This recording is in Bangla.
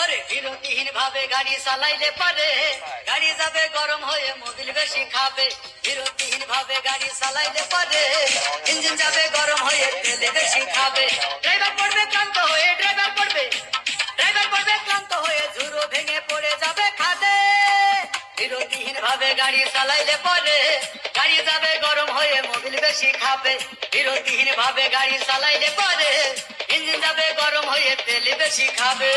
আরে বিরতিহীন ভাবে গাড়ি চালাইলে পারে গাড়ি যাবে গরম হয়ে মোবিল বেশি খাবে। বিরতিহীন ভাবে গাড়ি চালাইলে পারে ইঞ্জিন যাবে গরম হয়ে তেল বেশি খাবে। ড্রাইভার পড়বে ক্লান্ত হয়ে ড্রাইভার পড়বে ক্লান্ত হয়ে ঝুরো ভেঙে পড়ে যাবে খাদে। বিরতিহীন ভাবে গাড়ি চালাইলে পরে গাড়ি যাবে গরম হয়ে মোবিল বেশি খাবে। বিরতিহীন ভাবে গাড়ি চালাইলে পরে ইঞ্জিন যাবে গরম হয়ে তেল বেশি খাবে।